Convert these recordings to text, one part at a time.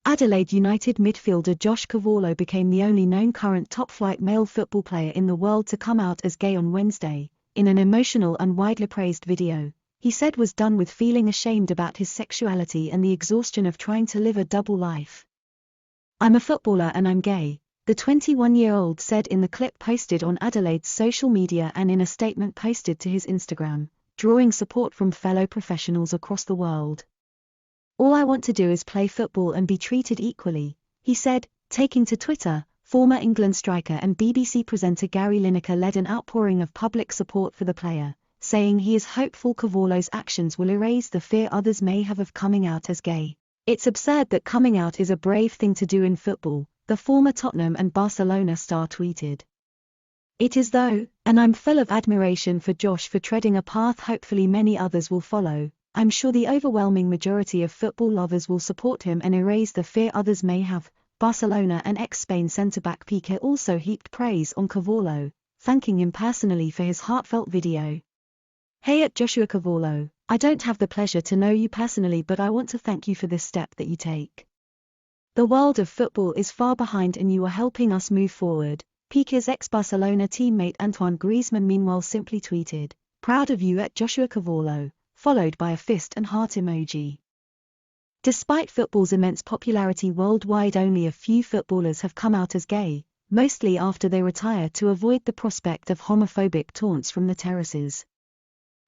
Adelaide United midfielder Josh Cavallo became the only known current top-flight male football player in the world to come out as gay on Wednesday, in an emotional and widely praised video. He said was done with feeling ashamed about his sexuality and the exhaustion of trying to live a double life. "I'm a footballer and I'm gay," the 21-year-old said in the clip posted on Adelaide's social media and in a statement posted to his Instagram, drawing support from fellow professionals across the world. "All I want to do is play football and be treated equally," he said, taking to Twitter. Former England striker and BBC presenter Gary Lineker led an outpouring of public support for the player, saying he is hopeful Cavallo's actions will erase the fear others may have of coming out as gay. "It's absurd that coming out is a brave thing to do in football," the former Tottenham and Barcelona star tweeted. "It is though, and I'm full of admiration for Josh for treading a path hopefully many others will follow. I'm sure the overwhelming majority of football lovers will support him and erase the fear others may have." Barcelona and ex-Spain centre-back Pique also heaped praise on Cavallo, thanking him personally for his heartfelt video. "Hey at Joshua Cavallo, I don't have the pleasure to know you personally, but I want to thank you for this step that you take. The world of football is far behind and you are helping us move forward." Pique's ex-Barcelona teammate Antoine Griezmann meanwhile simply tweeted, "Proud of you at Joshua Cavallo," followed by a fist and heart emoji. Despite football's immense popularity worldwide, only a few footballers have come out as gay, mostly after they retire to avoid the prospect of homophobic taunts from the terraces.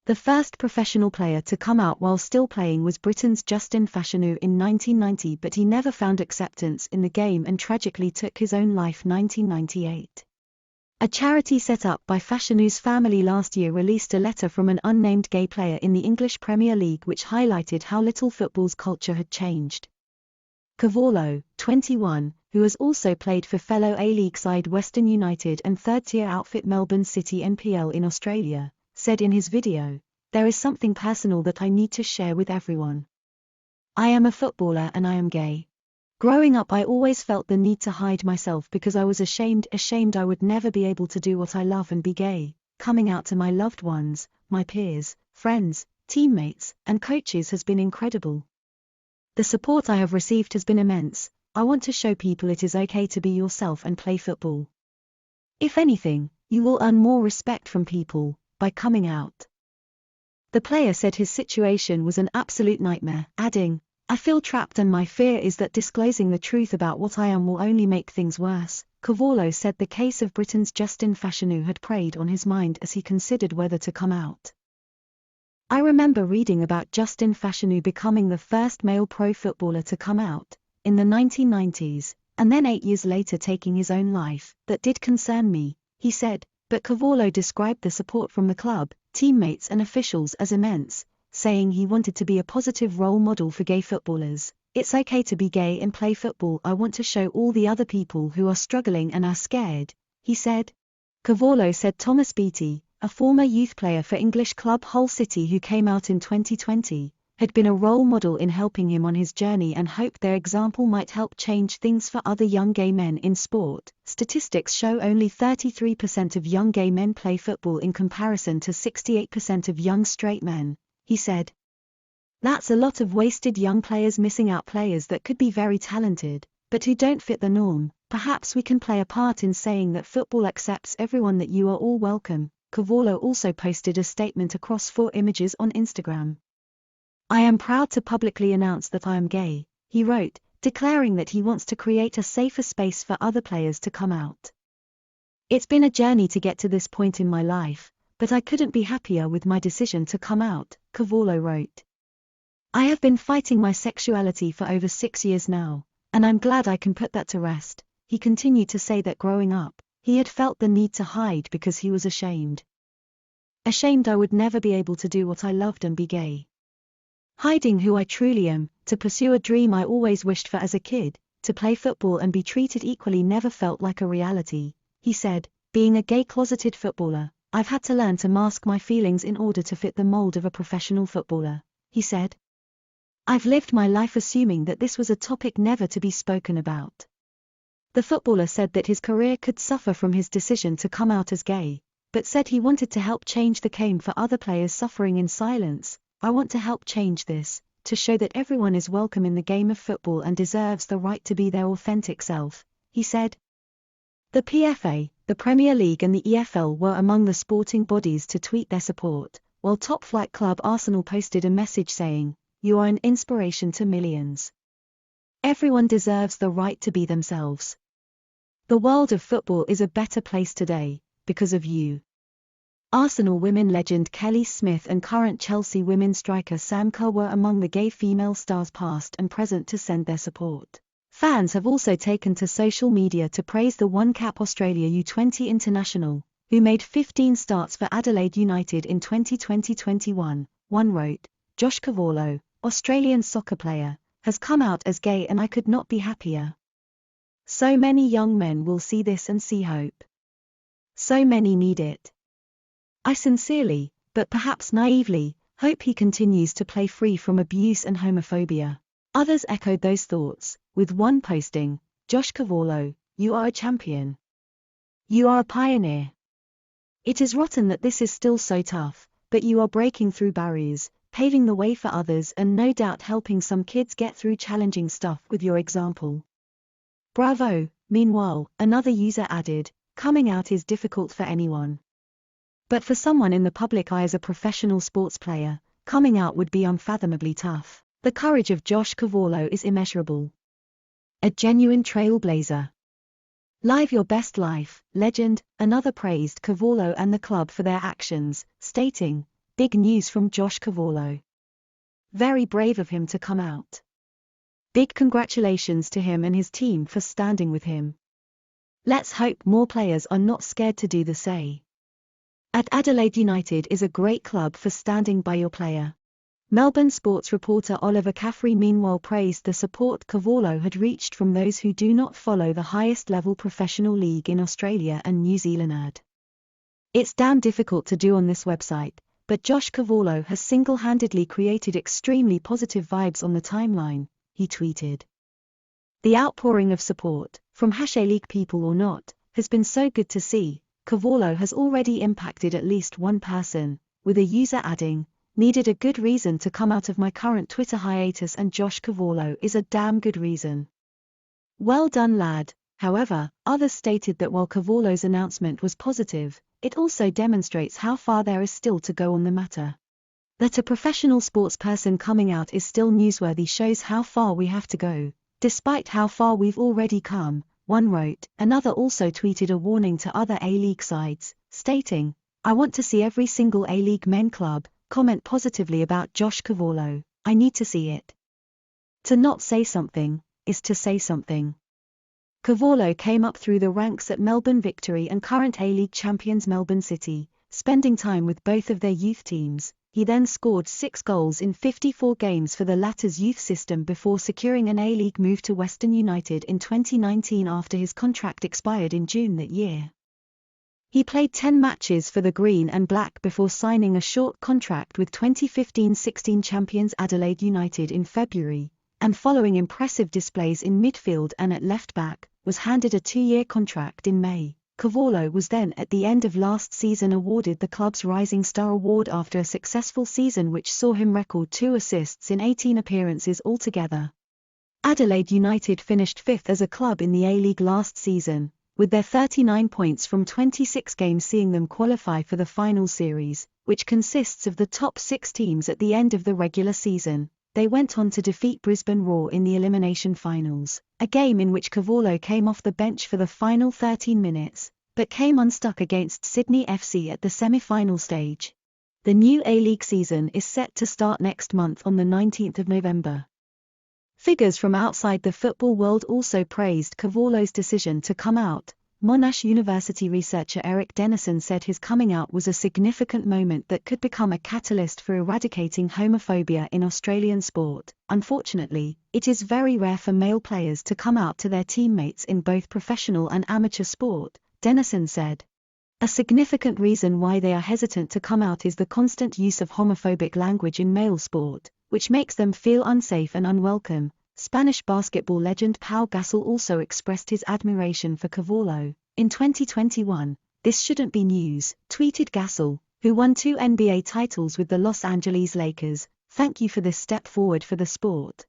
The first professional player to come out while still playing was Britain's Justin Fashanu in 1990, but he never found acceptance in the game and tragically took his own life in 1998. A charity set up by Fashanu's family last year released a letter from an unnamed gay player in the English Premier League which highlighted how little football's culture had changed. Cavallo, 21, who has also played for fellow A-League side Western United and third-tier outfit Melbourne City NPL in Australia, said in his video, "There is something personal that I need to share with everyone. I am a footballer and I am gay. Growing up I always felt the need to hide myself because I was ashamed I would never be able to do what I love and be gay. Coming out to my loved ones, my peers, friends, teammates, and coaches has been incredible. The support I have received has been immense. I want to show people it is okay to be yourself and play football. If anything, you will earn more respect from people by coming out." The player said his situation was an absolute nightmare, adding, "I feel trapped and my fear is that disclosing the truth about what I am will only make things worse." Cavallo said the case of Britain's Justin Fashanu had preyed on his mind as he considered whether to come out. "I remember reading about Justin Fashanu becoming the first male pro footballer to come out, in the 1990s, and then 8 years later taking his own life. That did concern me," he said, but Cavallo described the support from the club, teammates and officials as immense, saying he wanted to be a positive role model for gay footballers. "It's okay to be gay and play football. I want to show all the other people who are struggling and are scared," he said. Cavallo said Thomas Beattie, a former youth player for English club Hull City who came out in 2020, had been a role model in helping him on his journey and hoped their example might help change things for other young gay men in sport. "Statistics show only 33% of young gay men play football in comparison to 68% of young straight men," he said. "That's a lot of wasted young players missing out, players that could be very talented, but who don't fit the norm. Perhaps we can play a part in saying that football accepts everyone, that you are all welcome." Cavallo also posted a statement across 4 images on Instagram. "I am proud to publicly announce that I am gay," he wrote, declaring that he wants to create a safer space for other players to come out. "It's been a journey to get to this point in my life, but I couldn't be happier with my decision to come out," Cavallo wrote. "I have been fighting my sexuality for over 6 years now, and I'm glad I can put that to rest." He continued to say that growing up, he had felt the need to hide because he was ashamed I would never be able to do what I loved and be gay. Hiding who I truly am, to pursue a dream I always wished for as a kid, to play football and be treated equally never felt like a reality," he said. "Being a gay closeted footballer, I've had to learn to mask my feelings in order to fit the mold of a professional footballer," he said. "I've lived my life assuming that this was a topic never to be spoken about." The footballer said that his career could suffer from his decision to come out as gay, but said he wanted to help change the game for other players suffering in silence. "I want to help change this," to show that everyone is welcome in the game of football and deserves the right to be their authentic self, he said. The PFA, the Premier League and the EFL were among the sporting bodies to tweet their support, while top-flight club Arsenal posted a message saying, "You are an inspiration to millions. Everyone deserves the right to be themselves. The world of football is a better place today, because of you." Arsenal women legend Kelly Smith and current Chelsea women striker Sam Kerr were among the gay female stars past and present to send their support. Fans have also taken to social media to praise the one-cap Australia U20 international, who made 15 starts for Adelaide United in 2020-21. One wrote, "Josh Cavallo, Australian soccer player, has come out as gay and I could not be happier. So many young men will see this and see hope. So many need it. I sincerely, but perhaps naively, hope he continues to play free from abuse and homophobia." Others echoed those thoughts, with one posting, "Josh Cavallo, you are a champion. You are a pioneer. It is rotten that this is still so tough, but you are breaking through barriers, paving the way for others and no doubt helping some kids get through challenging stuff with your example. Bravo." Meanwhile, another user added, "Coming out is difficult for anyone. But for someone in the public eye as a professional sports player, coming out would be unfathomably tough. The courage of Josh Cavallo is immeasurable. A genuine trailblazer. Live your best life, legend." Another praised Cavallo and the club for their actions, stating, "Big news from Josh Cavallo. Very brave of him to come out. Big congratulations to him and his team for standing with him. Let's hope more players are not scared to do the same. Adelaide United is a great club for standing by your player." Melbourne sports reporter Oliver Caffrey meanwhile praised the support Cavallo had reached from those who do not follow the highest-level professional league in Australia and New Zealand. "It's damn difficult to do on this website, but Josh Cavallo has single-handedly created extremely positive vibes on the timeline," he tweeted. "The outpouring of support, from #League people or not, has been so good to see. Cavallo has already impacted at least one person," with a user adding, "Needed a good reason to come out of my current Twitter hiatus and Josh Cavallo is a damn good reason. Well done lad." However, others stated that while Cavallo's announcement was positive, it also demonstrates how far there is still to go on the matter. That a professional sports person coming out is still newsworthy shows how far we have to go, despite how far we've already come, one wrote. Another also tweeted a warning to other A-League sides, stating, "I want to see every single A-League men club comment positively about Josh Cavallo. I need to see it. To not say something, is to say something." Cavallo came up through the ranks at Melbourne Victory and current A-League champions Melbourne City, spending time with both of their youth teams. He then scored 6 goals in 54 games for the latter's youth system before securing an A-League move to Western United in 2019 after his contract expired in June that year. He played 10 matches for the Green and Black before signing a short contract with 2015-16 champions Adelaide United in February, and following impressive displays in midfield and at left-back, was handed a 2-year contract in May. Cavallo was then at the end of last season awarded the club's Rising Star Award after a successful season which saw him record 2 assists in 18 appearances altogether. Adelaide United finished 5th as a club in the A-League last season, with their 39 points from 26 games seeing them qualify for the final series, which consists of the top 6 teams at the end of the regular season. They went on to defeat Brisbane Roar in the elimination finals, a game in which Cavallo came off the bench for the final 13 minutes, but came unstuck against Sydney FC at the semi-final stage. The new A-League season is set to start next month on the 19th of November. Figures from outside the football world also praised Cavallo's decision to come out. Monash University researcher Eric Dennison said his coming out was a significant moment that could become a catalyst for eradicating homophobia in Australian sport. "Unfortunately, it is very rare for male players to come out to their teammates in both professional and amateur sport," Dennison said. "A significant reason why they are hesitant to come out is the constant use of homophobic language in male sport, which makes them feel unsafe and unwelcome." Spanish basketball legend Pau Gasol also expressed his admiration for Cavallo. "In 2021, this shouldn't be news," tweeted Gasol, who won 2 NBA titles with the Los Angeles Lakers. Thank you for this step forward for the sport.